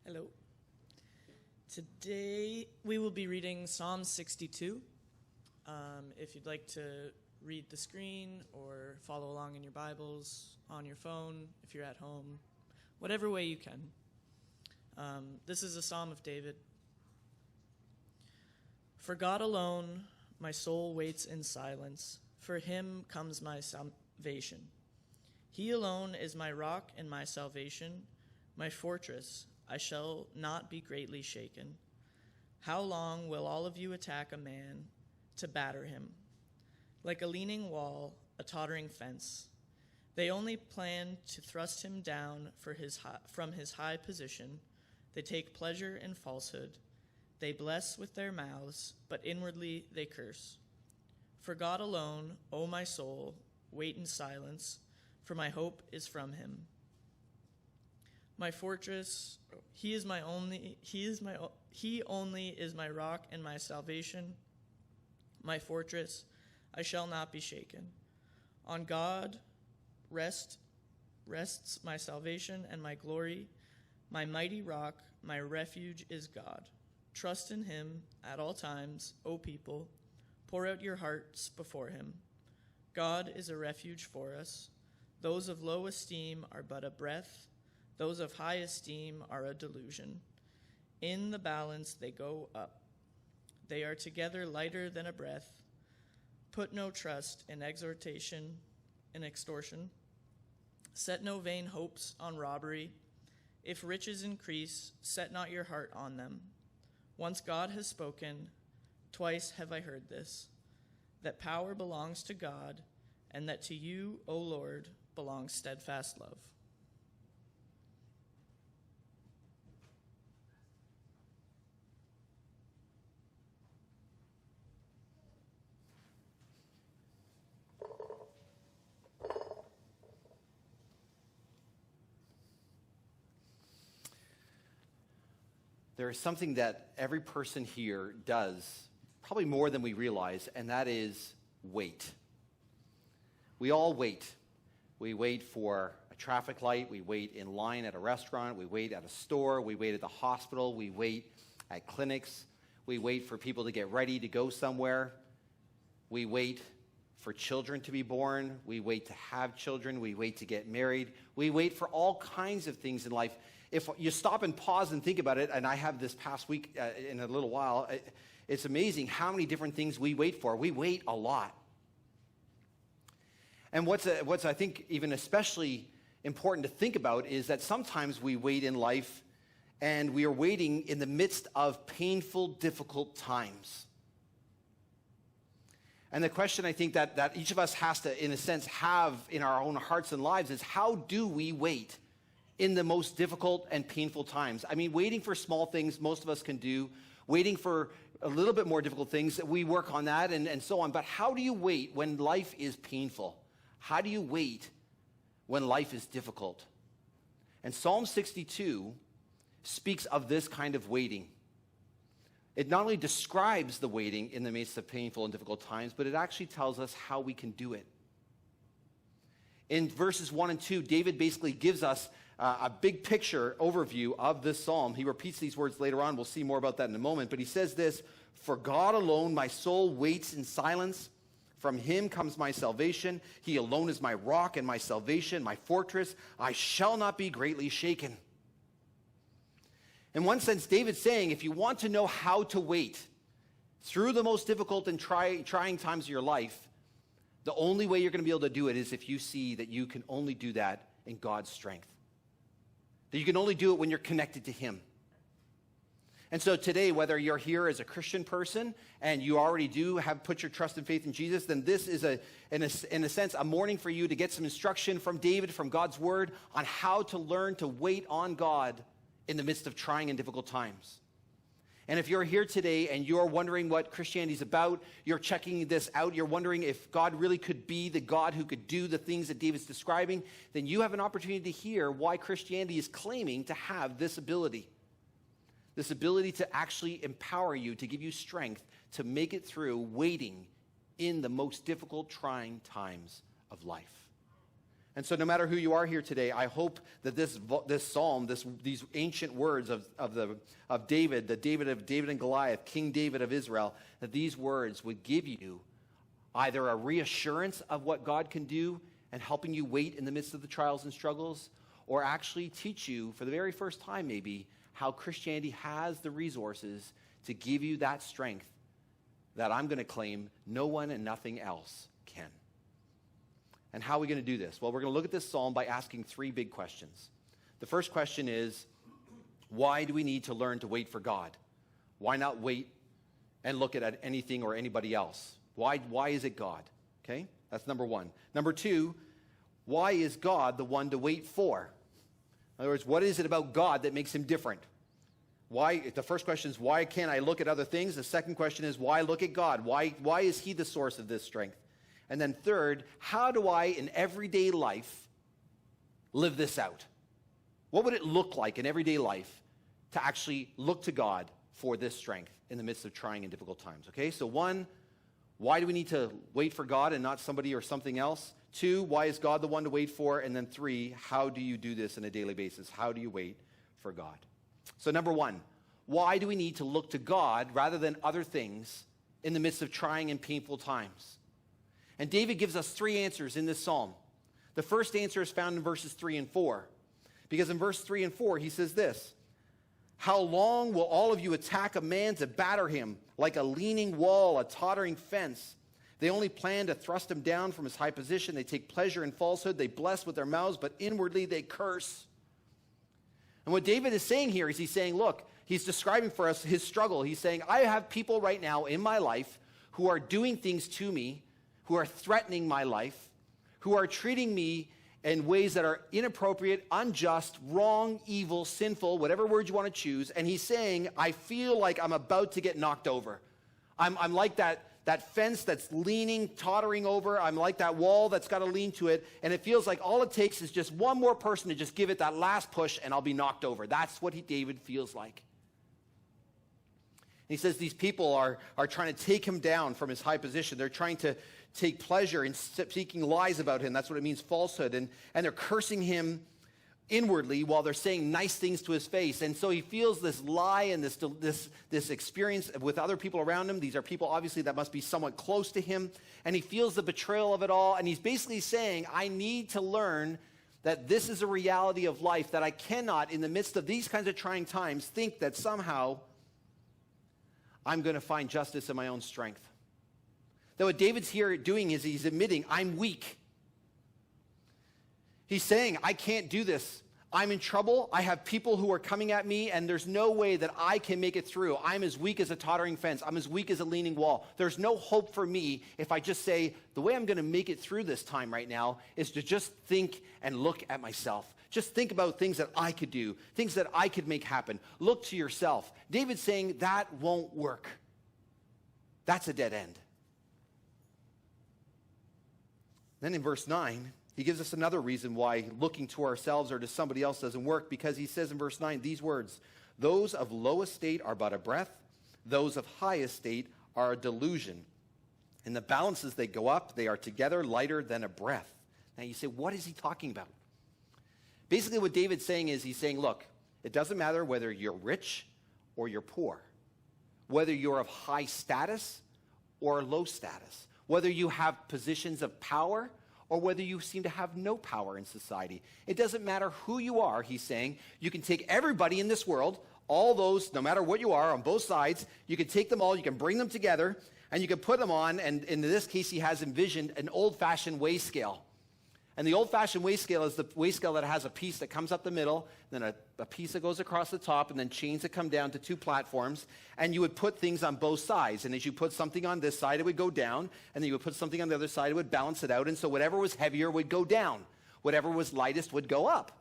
Hello. Today we will be reading Psalm 62. If you'd like to read the screen or follow along in your Bibles, on your phone, if you're at home, whatever way you can. This is a Psalm of David. For God alone, my soul waits in silence. For him comes my salvation. He alone is my rock and my salvation, my fortress. I shall not be greatly shaken. How long will all of you attack a man to batter him? Like a leaning wall, a tottering fence. They only plan to thrust him down from his high position. They take pleasure in falsehood. They bless with their mouths, but inwardly they curse. For God alone, O my soul, wait in silence, for my hope is from him. My fortress, he only is my rock and my salvation, my fortress, I shall not be shaken. On God rests my salvation and my glory, my mighty rock, my refuge is God. Trust in him at all times, O people, pour out your hearts before him. God is a refuge for us. Those of low esteem are but a breath. Those of high esteem are a delusion. In the balance they go up. They are together lighter than a breath. Put no trust in extortion. Set no vain hopes on robbery. If riches increase, set not your heart on them. Once God has spoken, twice have I heard this, that power belongs to God, and that to you, O Lord, belongs steadfast love. There is something that every person here does, probably more than we realize, and that is wait. We all wait. We wait for a traffic light. We wait in line at a restaurant. We wait at a store. We wait at the hospital. We wait at clinics. We wait for people to get ready to go somewhere. We wait for children to be born. We wait to have children. We wait to get married. We wait for all kinds of things in life. If you stop and pause and think about it, and I have this past week in a little while, it's amazing how many different things we wait for. We wait a lot. And what's I think even especially important to think about is that sometimes we wait in life and we are waiting in the midst of painful, difficult times. And the question I think that each of us has to, in a sense, have in our own hearts and lives is, how do we wait in the most difficult and painful times? I mean, waiting for small things, most of us can do. Waiting for a little bit more difficult things, we work on that and so on. But how do you wait when life is painful? How do you wait when life is difficult? And Psalm 62 speaks of this kind of waiting. It not only describes the waiting in the midst of painful and difficult times, but it actually tells us how we can do it. In verses 1 and 2, David basically gives us a big picture overview of this psalm. He repeats these words later on. We'll see more about that in a moment. But he says this, "For God alone my soul waits in silence. From him comes my salvation. He alone is my rock and my salvation, my fortress. I shall not be greatly shaken." In one sense, David's saying, if you want to know how to wait through the most difficult and trying times of your life, the only way you're going to be able to do it is if you see that you can only do that in God's strength. That you can only do it when you're connected to him. And so today, whether you're here as a Christian person and you already do have put your trust and faith in Jesus, then this is, in a sense, a morning for you to get some instruction from David, from God's word, on how to learn to wait on God in the midst of trying and difficult times. And if you're here today and you're wondering what Christianity is about, you're checking this out, you're wondering if God really could be the God who could do the things that David's describing, then you have an opportunity to hear why Christianity is claiming to have this ability to actually empower you, to give you strength to make it through waiting in the most difficult, trying times of life. And so no matter who you are here today, I hope that this psalm, these ancient words of David, the David of David and Goliath, King David of Israel, that these words would give you either a reassurance of what God can do and helping you wait in the midst of the trials and struggles, or actually teach you for the very first time maybe how Christianity has the resources to give you that strength that I'm going to claim no one and nothing else can. And how are we going to do this? Well, we're going to look at this psalm by asking three big questions. The first question is, why do we need to learn to wait for God? Why not wait and look at anything or anybody else? Why is it God? Okay, that's number one. Number two, why is God the one to wait for? In other words, what is it about God that makes him different? Why? The first question is, why can't I look at other things? The second question is, why look at God? Why is he the source of this strength? And then third, how do I, in everyday life, live this out? What would it look like in everyday life to actually look to God for this strength in the midst of trying and difficult times? Okay, so one, why do we need to wait for God and not somebody or something else? Two, why is God the one to wait for? And then three, how do you do this on a daily basis? How do you wait for God? So number one, why do we need to look to God rather than other things in the midst of trying and painful times? And David gives us three answers in this psalm. The first answer is found in verses 3 and 4. Because in verse 3 and 4, he says this, "How long will all of you attack a man to batter him, like a leaning wall, a tottering fence? They only plan to thrust him down from his high position. They take pleasure in falsehood. They bless with their mouths, but inwardly they curse." And what David is saying here is he's saying, look, he's describing for us his struggle. He's saying, I have people right now in my life who are doing things to me, who are threatening my life, who are treating me in ways that are inappropriate, unjust, wrong, evil, sinful, whatever word you want to choose. And he's saying, I feel like I'm about to get knocked over. I'm like that fence that's leaning, tottering over. I'm like that wall that's got to lean to it. And it feels like all it takes is just one more person to just give it that last push and I'll be knocked over. That's what David feels like. And he says these people are trying to take him down from his high position. They're trying to take pleasure in seeking lies about him. That's what it means, falsehood. And they're cursing him inwardly while they're saying nice things to his face. And so he feels this lie and this experience with other people around him. These are people, obviously, that must be somewhat close to him. And he feels the betrayal of it all. And he's basically saying, I need to learn that this is a reality of life, that I cannot, in the midst of these kinds of trying times, think that somehow I'm going to find justice in my own strength. That what David's here doing is he's admitting, I'm weak. He's saying, I can't do this. I'm in trouble. I have people who are coming at me, and there's no way that I can make it through. I'm as weak as a tottering fence. I'm as weak as a leaning wall. There's no hope for me if I just say, the way I'm going to make it through this time right now is to just think and look at myself. Just think about things that I could do, things that I could make happen. Look to yourself. David's saying that won't work. That's a dead end. Then in verse 9, he gives us another reason why looking to ourselves or to somebody else doesn't work, because he says in verse 9 these words, those of low estate are but a breath, those of high estate are a delusion. In the balances they go up, they are together lighter than a breath. Now you say, what is he talking about? Basically what David's saying is he's saying, look, it doesn't matter whether you're rich or you're poor, whether you're of high status or low status, whether you have positions of power or whether you seem to have no power in society. It doesn't matter who you are, he's saying. You can take everybody in this world, all those, no matter what you are, on both sides. You can take them all, you can bring them together, and you can put them on, and in this case, he has envisioned an old-fashioned weigh scale. And the old-fashioned weigh scale is the weigh scale that has a piece that comes up the middle, then a piece that goes across the top, and then chains that come down to two platforms. And you would put things on both sides. And as you put something on this side, it would go down. And then you would put something on the other side, it would balance it out. And so whatever was heavier would go down. Whatever was lightest would go up.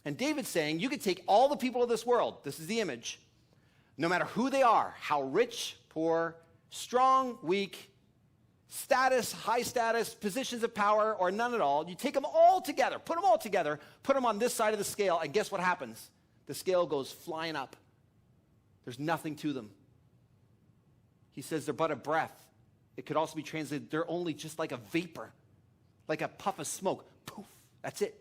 And David's saying, you could take all the people of this world, this is the image, no matter who they are, how rich, poor, strong, weak, status, high status, positions of power, or none at all. You take them all together, put them on this side of the scale, and guess what happens? The scale goes flying up. There's nothing to them. He says they're but a breath. It could also be translated, they're only just like a vapor, like a puff of smoke. Poof, That's it.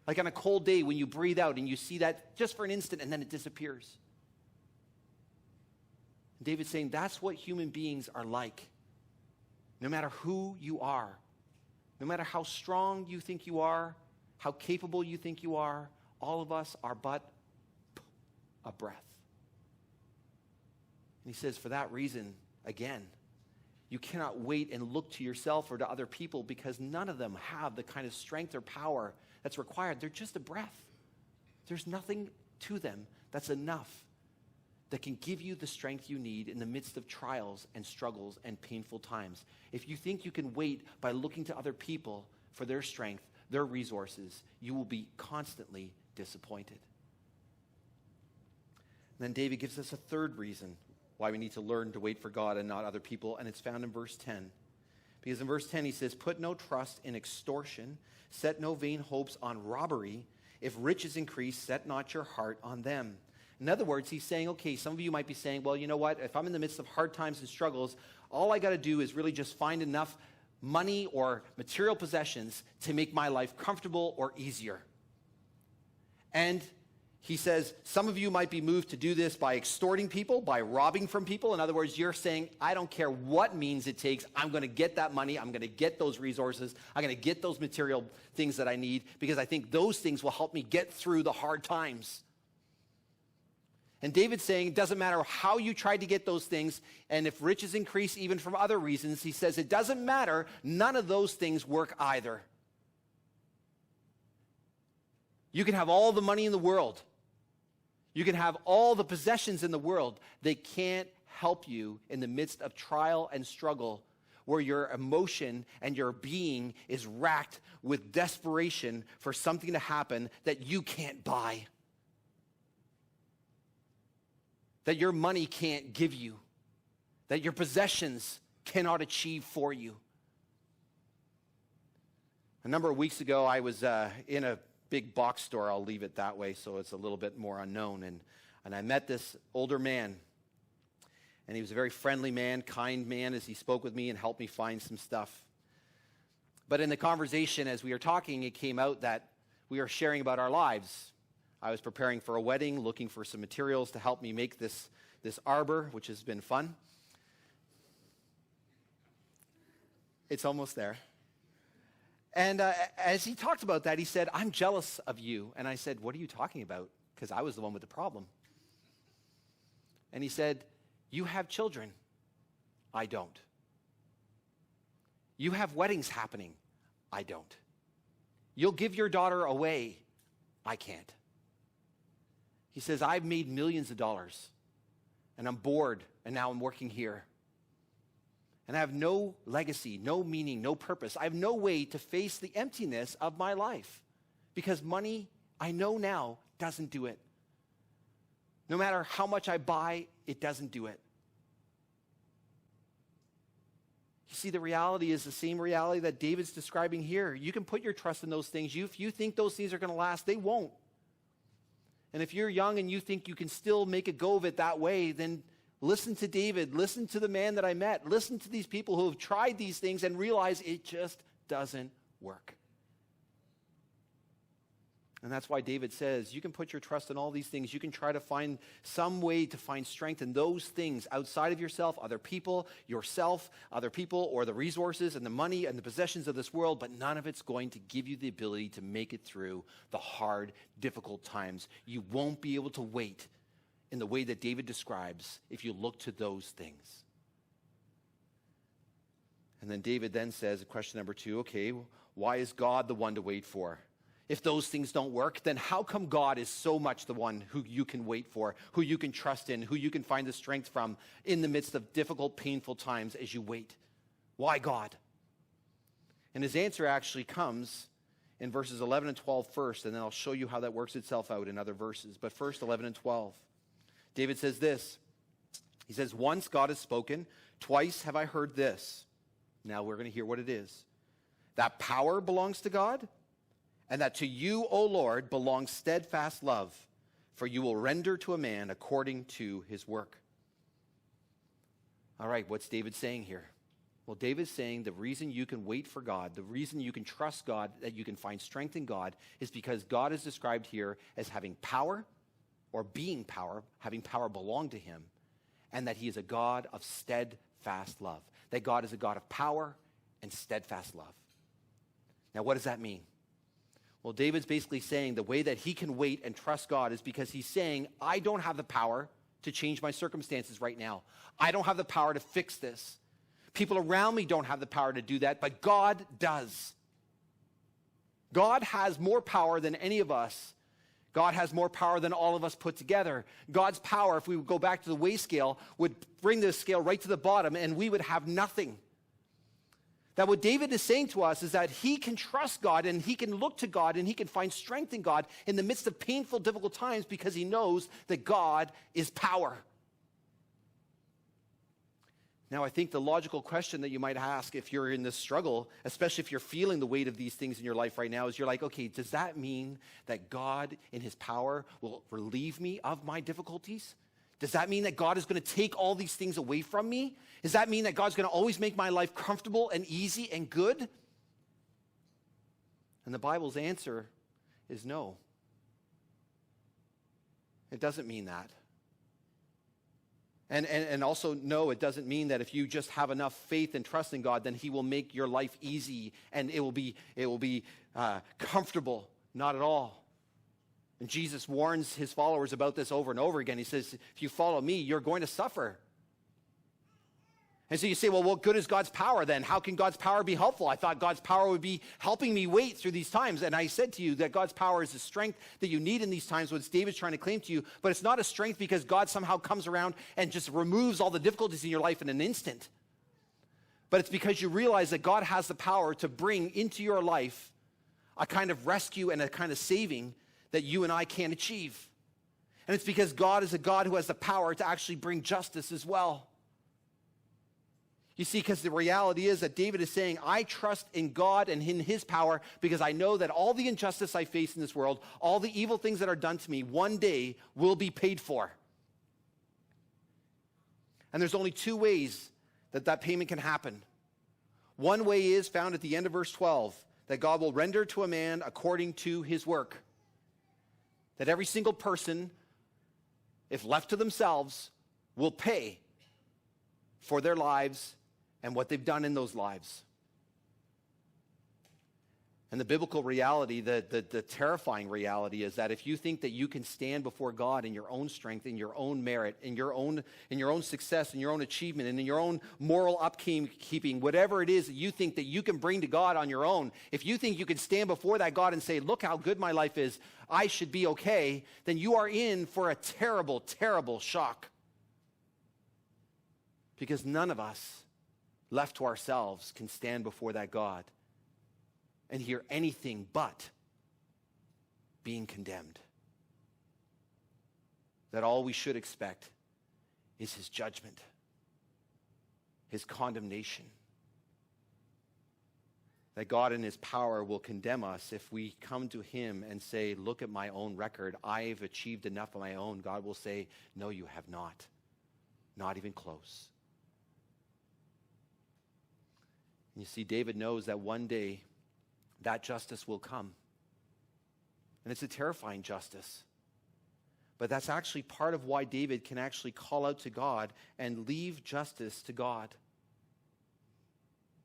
Like on a cold day when you breathe out and you see that just for an instant and then it disappears. David's saying that's what human beings are like. No matter who you are, no matter how strong you think you are, how capable you think you are, all of us are but a breath. And he says, for that reason, again, you cannot wait and look to yourself or to other people because none of them have the kind of strength or power that's required. They're just a breath. There's nothing to them that's enough that can give you the strength you need in the midst of trials and struggles and painful times. If you think you can wait by looking to other people for their strength, their resources, you will be constantly disappointed. And then David gives us a third reason why we need to learn to wait for God and not other people, and it's found in verse 10. Because in verse 10 he says, put no trust in extortion, set no vain hopes on robbery. If riches increase, set not your heart on them. In other words, he's saying, okay, some of you might be saying, well, you know what? If I'm in the midst of hard times and struggles, all I got to do is really just find enough money or material possessions to make my life comfortable or easier. And he says, some of you might be moved to do this by extorting people, by robbing from people. In other words, you're saying, I don't care what means it takes. I'm going to get that money. I'm going to get those resources. I'm going to get those material things that I need because I think those things will help me get through the hard times. And David's saying it doesn't matter how you tried to get those things, and if riches increase even from other reasons, he says it doesn't matter. None of those things work either. You can have all the money in the world. You can have all the possessions in the world. They can't help you in the midst of trial and struggle where your emotion and your being is racked with desperation for something to happen that you can't buy, that your money can't give you, that your possessions cannot achieve for you. A number of weeks ago, I was in a big box store, I'll leave it that way so it's a little bit more unknown, and I met this older man, and he was a very friendly man, kind man, as he spoke with me and helped me find some stuff. But in the conversation, as we were talking, it came out that we were sharing about our lives. I was preparing for a wedding, looking for some materials to help me make this arbor, which has been fun. It's almost there. And as he talked about that, he said, I'm jealous of you. And I said, what are you talking about? Because I was the one with the problem. And he said, you have children. I don't. You have weddings happening. I don't. You'll give your daughter away. I can't. He says, I've made millions of dollars, and I'm bored, and now I'm working here. And I have no legacy, no meaning, no purpose. I have no way to face the emptiness of my life because money, I know now, doesn't do it. No matter how much I buy, it doesn't do it. You see, the reality is the same reality that David's describing here. You can put your trust in those things. If you think those things are going to last, they won't. And if you're young and you think you can still make a go of it that way, then listen to David. Listen to the man that I met. Listen to these people who have tried these things and realize it just doesn't work. And that's why David says, you can put your trust in all these things. You can try to find some way to find strength in those things outside of yourself, other people, yourself, other people, or the resources and the money and the possessions of this world, but none of it's going to give you the ability to make it through the hard, difficult times. You won't be able to wait in the way that David describes if you look to those things. And then David then says, question number 2, okay, why is God the one to wait for? If those things don't work, then how come God is so much the one who you can wait for, who you can trust in, who you can find the strength from in the midst of difficult, painful times as you wait? Why God? And his answer actually comes in verses 11 and 12 first, and then I'll show you how that works itself out in other verses. But first, 11 and 12. David says this. He says, once God has spoken, twice have I heard this. Now we're going to hear what it is. That power belongs to God, and that to you, O Lord, belongs steadfast love, for you will render to a man according to his work. All right, what's David saying here? Well, David's saying the reason you can wait for God, the reason you can trust God, that you can find strength in God, is because God is described here as having power, or being power, having power belong to him, and that he is a God of steadfast love. That God is a God of power and steadfast love. Now, what does that mean? Well, David's basically saying the way that he can wait and trust God is because he's saying, I don't have the power to change my circumstances right now. I don't have the power to fix this. People around me don't have the power to do that, but God does. God has more power than any of us. God has more power than all of us put together. God's power, if we would go back to the weigh scale, would bring the scale right to the bottom, and we would have nothing. That what David is saying to us is that he can trust God, and he can look to God, and he can find strength in God in the midst of painful, difficult times, because he knows that God is power. Now, I think the logical question that you might ask if you're in this struggle, especially if you're feeling the weight of these things in your life right now, is you're like, okay, does that mean that God in his power will relieve me of my difficulties? Does that mean that God is going to take all these things away from me? Does that mean that God's going to always make my life comfortable and easy and good? And the Bible's answer is no. It doesn't mean that. And also, no, it doesn't mean that if you just have enough faith and trust in God, then he will make your life easy and it will be comfortable. Not at all. And Jesus warns his followers about this over and over again. He says, if you follow me, you're going to suffer. And so you say, well, what good is God's power then? How can God's power be helpful? I thought God's power would be helping me wait through these times. And I said to you that God's power is the strength that you need in these times, what David's trying to claim to you. But it's not a strength because God somehow comes around and just removes all the difficulties in your life in an instant. But it's because you realize that God has the power to bring into your life a kind of rescue and a kind of saving that you and I can't achieve. And it's because God is a God who has the power to actually bring justice as well. You see, because the reality is that David is saying, I trust in God and in his power because I know that all the injustice I face in this world, all the evil things that are done to me, one day will be paid for. And there's only two ways that that payment can happen. One way is found at the end of verse 12, that God will render to a man according to his work. That every single person, if left to themselves, will pay for their lives and what they've done in those lives. And the biblical reality, the terrifying reality is that if you think that you can stand before God in your own strength, in your own merit, in your own success, in your own achievement, and in your own moral upkeeping, whatever it is that you think that you can bring to God on your own, if you think you can stand before that God and say, look how good my life is, I should be okay, then you are in for a terrible, terrible shock. Because none of us, left to ourselves, can stand before that God and hear anything but being condemned. That all we should expect is his judgment, his condemnation. That God in his power will condemn us if we come to him and say, look at my own record. I've achieved enough of my own. God will say, no, you have not. Not even close. And you see, David knows that one day that justice will come. And it's a terrifying justice. But that's actually part of why David can actually call out to God and leave justice to God.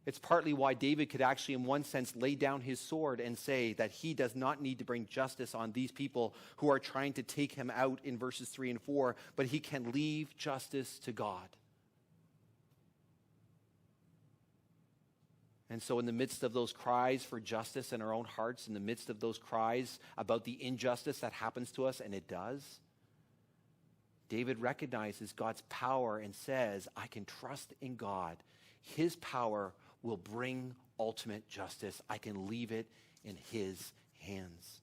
It's partly why David could actually, in one sense, lay down his sword and say that he does not need to bring justice on these people who are trying to take him out in verses 3 and 4, but he can leave justice to God. And so in the midst of those cries for justice in our own hearts, in the midst of those cries about the injustice that happens to us, and it does, David recognizes God's power and says, I can trust in God. His power will bring ultimate justice. I can leave it in his hands.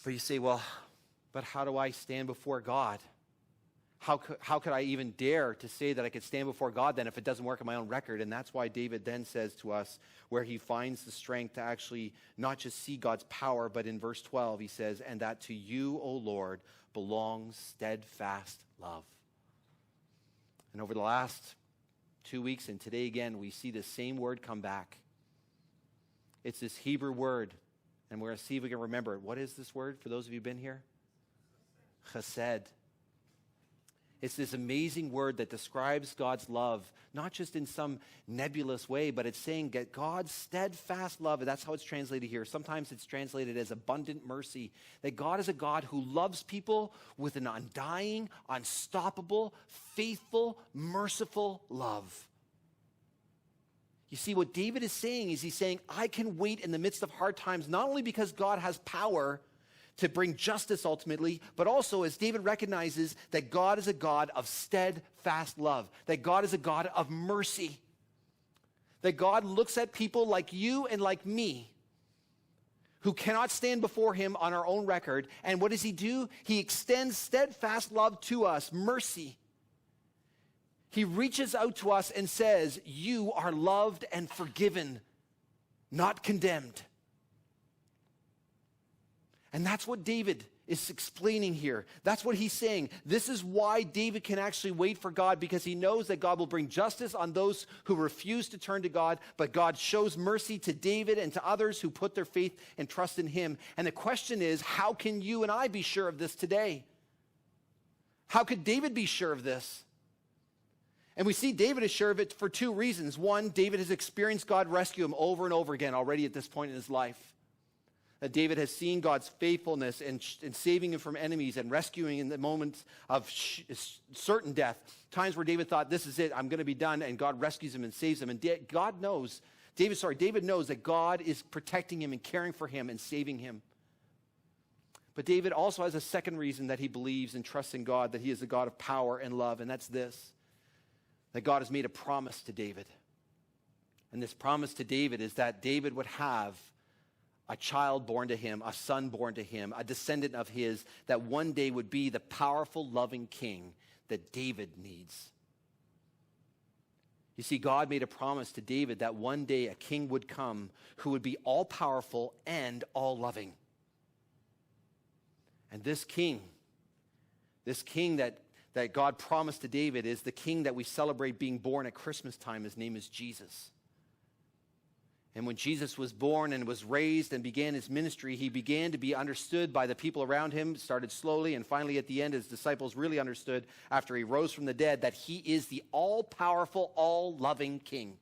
But you say, well, but how do I stand before God? How could I even dare to say that I could stand before God then if it doesn't work on my own record? And that's why David then says to us where he finds the strength to actually not just see God's power, but in verse 12 he says, and that to you, O Lord, belongs steadfast love. And over the last 2 weeks and today again, we see the same word come back. It's this Hebrew word, and we're going to see if we can remember it. What is this word for those of you who've been here? Chesed. It's this amazing word that describes God's love, not just in some nebulous way, but it's saying that God's steadfast love, and that's how it's translated here. Sometimes it's translated as abundant mercy, that God is a God who loves people with an undying, unstoppable, faithful, merciful love. You see, what David is saying is he's saying, I can wait in the midst of hard times, not only because God has power to bring justice ultimately, but also as David recognizes that God is a God of steadfast love, that God is a God of mercy, that God looks at people like you and like me who cannot stand before him on our own record. And what does he do? He extends steadfast love to us, mercy. He reaches out to us and says, you are loved and forgiven, not condemned. And that's what David is explaining here. That's what he's saying. This is why David can actually wait for God, because he knows that God will bring justice on those who refuse to turn to God, but God shows mercy to David and to others who put their faith and trust in him. And the question is, how can you and I be sure of this today? How could David be sure of this? And we see David is sure of it for two reasons. One, David has experienced God rescue him over and over again already at this point in his life. That David has seen God's faithfulness in saving him from enemies and rescuing in the moments of certain death. Times where David thought, this is it, I'm going to be done, and God rescues him and saves him. And David knows that God is protecting him and caring for him and saving him. But David also has a second reason that he believes and trusts in God, that he is a God of power and love, and that's this, that God has made a promise to David. And this promise to David is that David would have a child born to him, a son born to him, a descendant of his, that one day would be the powerful, loving king that David needs. You see, God made a promise to David that one day a king would come who would be all-powerful and all-loving. And this king that God promised to David is the king that we celebrate being born at Christmas time. His name is Jesus. And when Jesus was born and was raised and began his ministry, he began to be understood by the people around him, started slowly, and finally at the end, his disciples really understood after he rose from the dead that he is the all-powerful, all-loving king.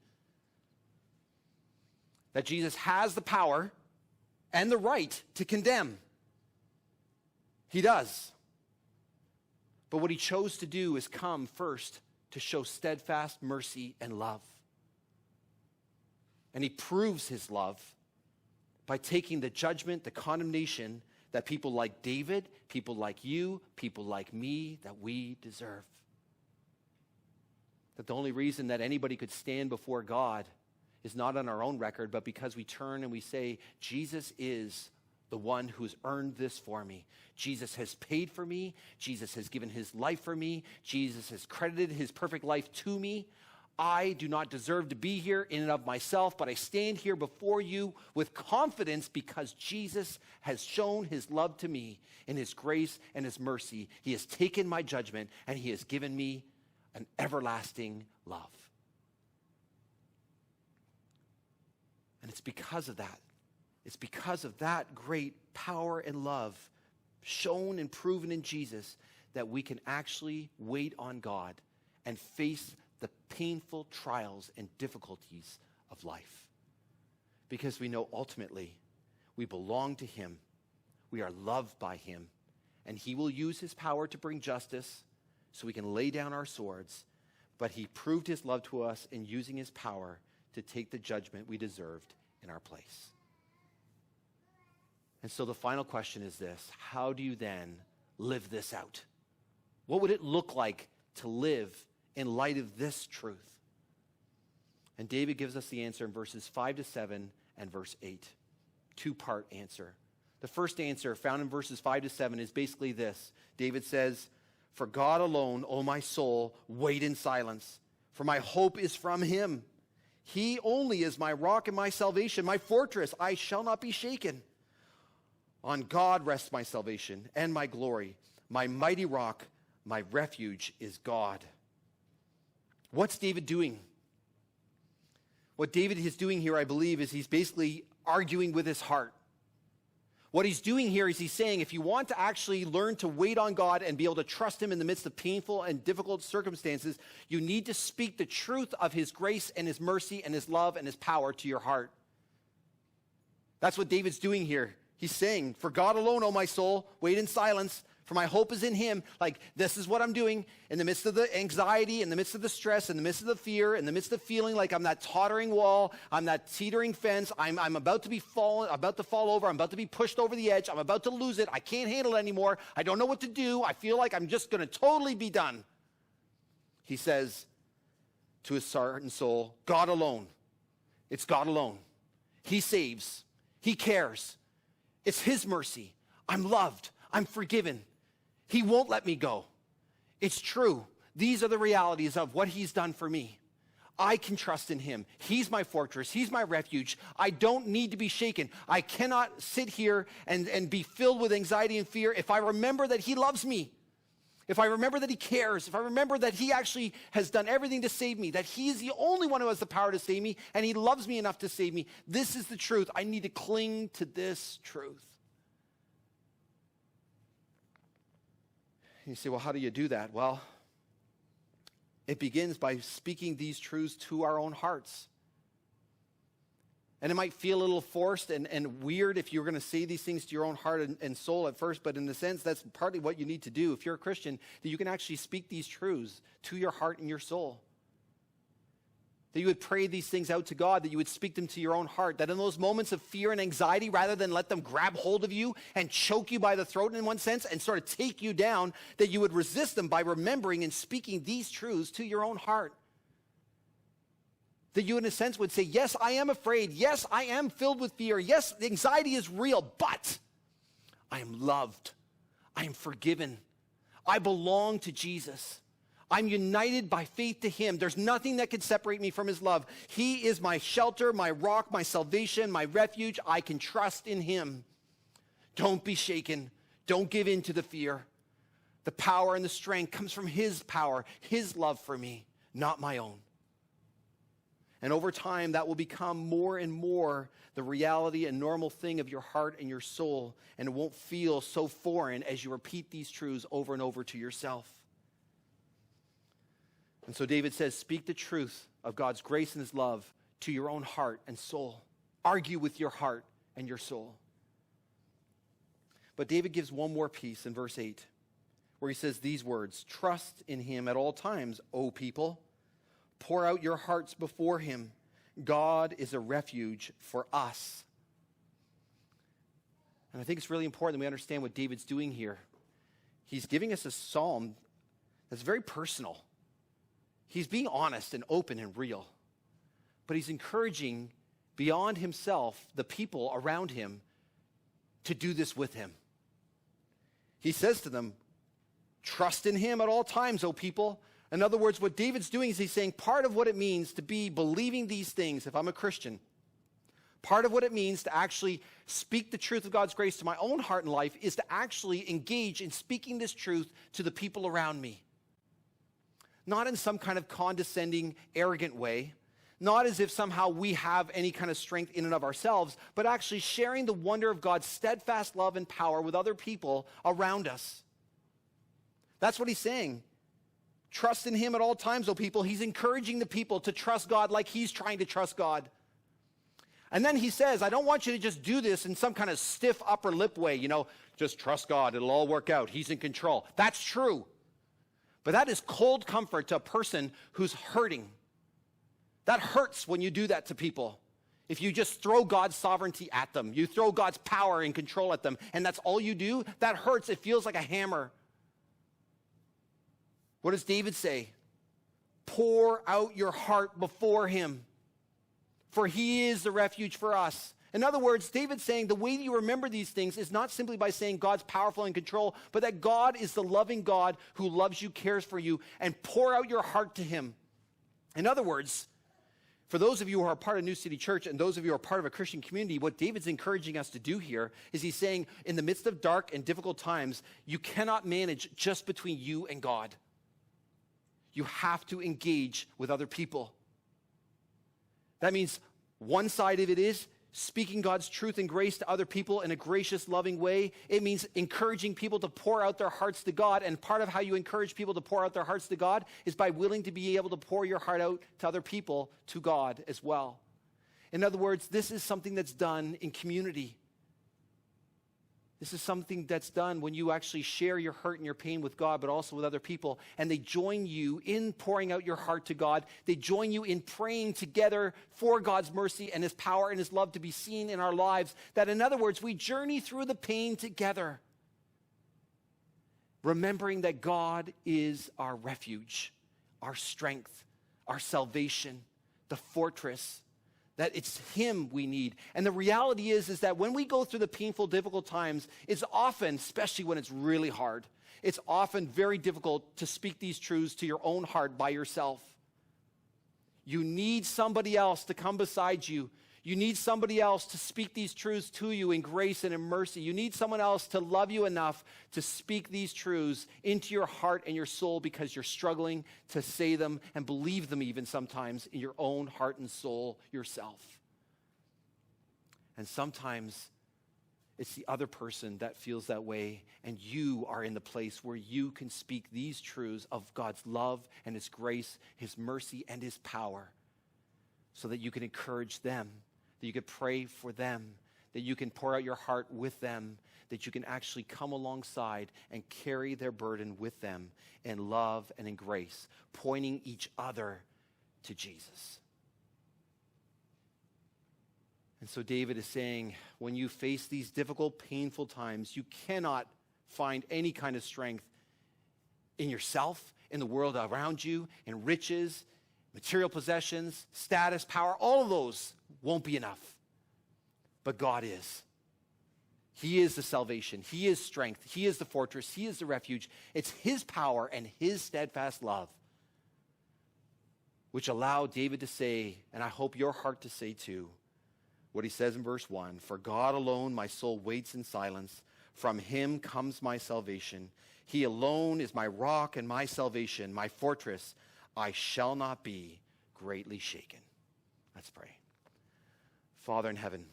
That Jesus has the power and the right to condemn. He does. But what he chose to do is come first to show steadfast mercy and love. And he proves his love by taking the judgment, the condemnation that people like David, people like you, people like me, that we deserve. That the only reason that anybody could stand before God is not on our own record, but because we turn and we say, Jesus is the one who's earned this for me. Jesus has paid for me. Jesus has given his life for me. Jesus has credited his perfect life to me. I do not deserve to be here in and of myself, but I stand here before you with confidence because Jesus has shown his love to me in his grace and his mercy. He has taken my judgment and he has given me an everlasting love. And it's because of that. It's because of that great power and love shown and proven in Jesus that we can actually wait on God and face the painful trials and difficulties of life. Because we know ultimately we belong to him. We are loved by him. And he will use his power to bring justice so we can lay down our swords. But he proved his love to us in using his power to take the judgment we deserved in our place. And so the final question is this: how do you then live this out? What would it look like to live in light of this truth? And David gives us the answer in verses 5-7 and verse 8. Two-part answer. The first answer found in verses 5-7 is basically this. David says, "For God alone, O my soul, wait in silence, for my hope is from him. He only is my rock and my salvation, my fortress. I shall not be shaken. On God rests my salvation and my glory. My mighty rock, my refuge is God." What's David doing? What David is doing here, I believe, is he's basically arguing with his heart. What he's doing here is he's saying, if you want to actually learn to wait on God and be able to trust him in the midst of painful and difficult circumstances, you need to speak the truth of his grace and his mercy and his love and his power to your heart. That's what David's doing here. He's saying, for God alone, O my soul, wait in silence, for my hope is in him. Like, this is what I'm doing in the midst of the anxiety, in the midst of the stress, in the midst of the fear, in the midst of feeling like I'm that tottering wall, I'm that teetering fence, I'm about to fall over, I'm about to be pushed over the edge, I'm about to lose it, I can't handle it anymore, I don't know what to do, I feel like I'm just going to totally be done. He says to his heart and soul, God alone. It's God alone. He saves. He cares. It's his mercy. I'm loved. I'm forgiven. He won't let me go. It's true. These are the realities of what he's done for me. I can trust in him. He's my fortress. He's my refuge. I don't need to be shaken. I cannot sit here and be filled with anxiety and fear if I remember that he loves me. If I remember that he cares. If I remember that he actually has done everything to save me. That he is the only one who has the power to save me. And he loves me enough to save me. This is the truth. I need to cling to this truth. You say, well, how do you do that? Well, it begins by speaking these truths to our own hearts. And it might feel a little forced and weird if you're going to say these things to your own heart and soul at first, but in a sense, that's partly what you need to do. If you're a Christian, that you can actually speak these truths to your heart and your soul. That you would pray these things out to God, that you would speak them to your own heart, that in those moments of fear and anxiety, rather than let them grab hold of you and choke you by the throat in one sense and sort of take you down, that you would resist them by remembering and speaking these truths to your own heart. That you, in a sense, would say, yes, I am afraid. Yes, I am filled with fear. Yes, the anxiety is real, but I am loved. I am forgiven. I belong to Jesus. I'm united by faith to him. There's nothing that can separate me from his love. He is my shelter, my rock, my salvation, my refuge. I can trust in him. Don't be shaken. Don't give in to the fear. The power and the strength comes from his power, his love for me, not my own. And over time, that will become more and more the reality and normal thing of your heart and your soul, and it won't feel so foreign as you repeat these truths over and over to yourself. And so David says, speak the truth of God's grace and his love to your own heart and soul. Argue with your heart and your soul. But David gives one more piece in verse 8, where he says these words, trust in him at all times, O people. Pour out your hearts before him. God is a refuge for us. And I think it's really important that we understand what David's doing here. He's giving us a psalm that's very personal. He's being honest and open and real. But he's encouraging, beyond himself, the people around him to do this with him. He says to them, trust in him at all times, O people. In other words, what David's doing is he's saying part of what it means to be believing these things, if I'm a Christian, part of what it means to actually speak the truth of God's grace to my own heart and life is to actually engage in speaking this truth to the people around me. Not in some kind of condescending, arrogant way, not as if somehow we have any kind of strength in and of ourselves, but actually sharing the wonder of God's steadfast love and power with other people around us. That's what he's saying. Trust in him at all times, O people. He's encouraging the people to trust God like he's trying to trust God. And then he says, I don't want you to just do this in some kind of stiff upper lip way, just trust God, it'll all work out, he's in control. That's true. But that is cold comfort to a person who's hurting. That hurts when you do that to people. If you just throw God's sovereignty at them, you throw God's power and control at them, and that's all you do, that hurts. It feels like a hammer. What does David say? Pour out your heart before him, for he is the refuge for us. In other words, David's saying the way that you remember these things is not simply by saying God's powerful in control, but that God is the loving God who loves you, cares for you, and pour out your heart to him. In other words, for those of you who are part of New City Church and those of you who are part of a Christian community, what David's encouraging us to do here is he's saying in the midst of dark and difficult times, you cannot manage just between you and God. You have to engage with other people. That means one side of it is speaking God's truth and grace to other people in a gracious, loving way. It means encouraging people to pour out their hearts to God. And part of how you encourage people to pour out their hearts to God is by willing to be able to pour your heart out to other people, to God as well. In other words, this is something that's done in community. This is something that's done when you actually share your hurt and your pain with God, but also with other people. And they join you in pouring out your heart to God. They join you in praying together for God's mercy and his power and his love to be seen in our lives. That, in other words, we journey through the pain together, remembering that God is our refuge, our strength, our salvation, the fortress. That it's him we need. And the reality is that when we go through the painful, difficult times, it's often, especially when it's really hard, it's often very difficult to speak these truths to your own heart by yourself. You need somebody else to come beside you. You need somebody else to speak these truths to you in grace and in mercy. You need someone else to love you enough to speak these truths into your heart and your soul because you're struggling to say them and believe them even sometimes in your own heart and soul yourself. And sometimes it's the other person that feels that way, and you are in the place where you can speak these truths of God's love and his grace, his mercy, and his power so that you can encourage them, that you can pray for them, that you can pour out your heart with them, that you can actually come alongside and carry their burden with them in love and in grace, pointing each other to Jesus. And so David is saying, when you face these difficult, painful times, you cannot find any kind of strength in yourself, in the world around you, in riches, material possessions, status, power. All of those won't be enough. But God is. He is the salvation. He is strength. He is the fortress. He is the refuge. It's his power and his steadfast love which allowed David to say, and I hope your heart to say too, what he says in verse 1, "For God alone my soul waits in silence. From him comes my salvation. He alone is my rock and my salvation, my fortress. I shall not be greatly shaken." Let's pray. Father in heaven,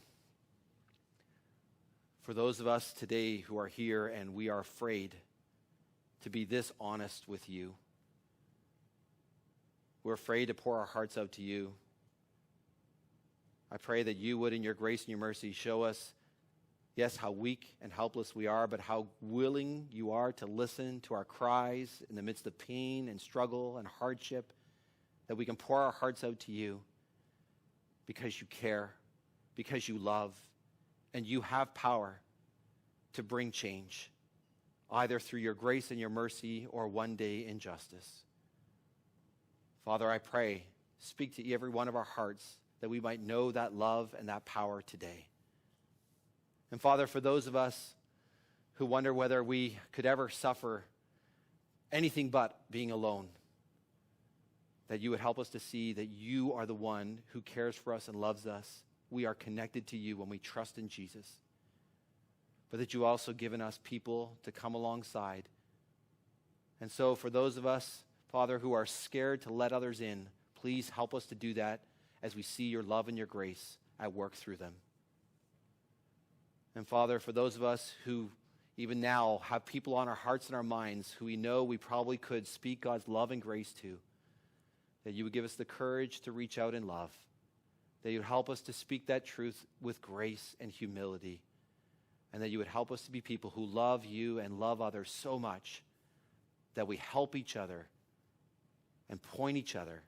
for those of us today who are here and we are afraid to be this honest with you, we're afraid to pour our hearts out to you, I pray that you would, in your grace and your mercy, show us, yes, how weak and helpless we are, but how willing you are to listen to our cries in the midst of pain and struggle and hardship, that we can pour our hearts out to you because you care, because you love, and you have power to bring change, either through your grace and your mercy or one day in justice. Father, I pray, speak to every one of our hearts that we might know that love and that power today. And Father, for those of us who wonder whether we could ever suffer anything but being alone, that you would help us to see that you are the one who cares for us and loves us. We are connected to you when we trust in Jesus. But that you also given us people to come alongside. And so for those of us, Father, who are scared to let others in, please help us to do that as we see your love and your grace at work through them. And Father, for those of us who even now have people on our hearts and our minds who we know we probably could speak God's love and grace to, that you would give us the courage to reach out in love, that you would help us to speak that truth with grace and humility, and that you would help us to be people who love you and love others so much that we help each other and point each other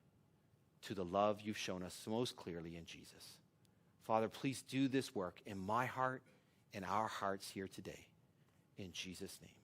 to the love you've shown us most clearly in Jesus. Father, please do this work in my heart and our hearts here today. In Jesus' name.